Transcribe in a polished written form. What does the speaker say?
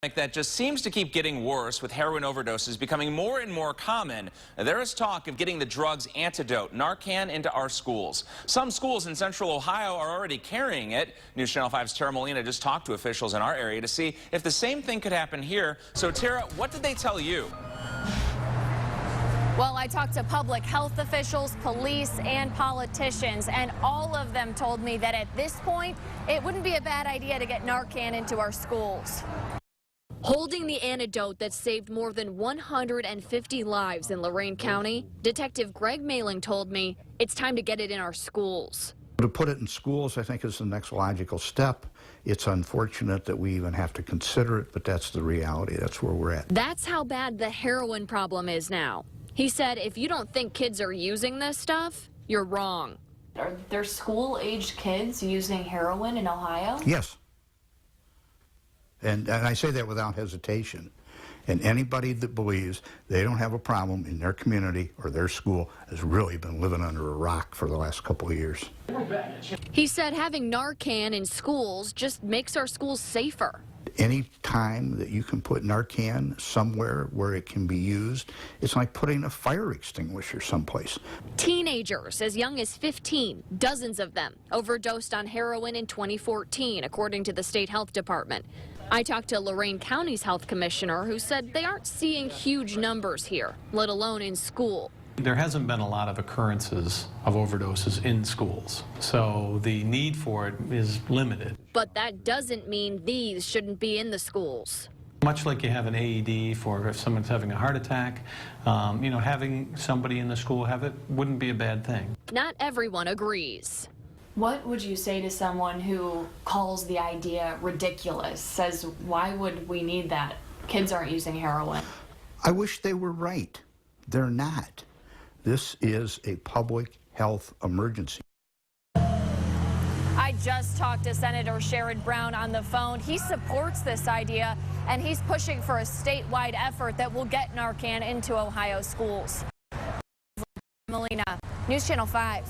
That just seems to keep getting worse, with heroin overdoses becoming more and more common. There is talk of getting the drug's antidote, Narcan, into our schools. Some schools in central Ohio are already carrying it. News Channel 5's Tara Molina just talked to officials in our area to see if the same thing could happen here. So Tara, what did they tell you? Well, I talked to public health officials, police, and politicians, and all of them told me that at this point, it wouldn't be a bad idea to get Narcan into our schools. Holding the antidote that saved more than 150 lives in Lorain County, Detective Greg Mailing told me it's time to get it in our schools. To put it in schools, I think, is the next logical step. It's unfortunate that we even have to consider it, but that's the reality. That's where we're at. That's how bad the heroin problem is now. He said if you don't think kids are using this stuff, you're wrong. Are there school-aged kids using heroin in Ohio? Yes. And I say that without hesitation. And anybody that believes they don't have a problem in their community or their school has really been living under a rock for the last couple of years. He said having Narcan in schools just makes our schools safer. Any time that you can put Narcan somewhere where it can be used, it's like putting a fire extinguisher someplace. Teenagers as young as 15, dozens of them, overdosed on heroin in 2014, according to the state health department. I talked to Lorain County's health commissioner, who said they aren't seeing huge numbers here, let alone in school. There hasn't been a lot of occurrences of overdoses in schools, so the need for it is limited. But that doesn't mean these shouldn't be in the schools. Much like you have an AED for if someone's having a heart attack, having somebody in the school have it wouldn't be a bad thing. Not everyone agrees. What would you say to someone who calls the idea ridiculous, says, why would we need that? Kids aren't using heroin. I wish they were right. They're not. This is a public health emergency. I just talked to Senator Sherrod Brown on the phone. He supports this idea, and he's pushing for a statewide effort that will get Narcan into Ohio schools. Molina, News Channel 5.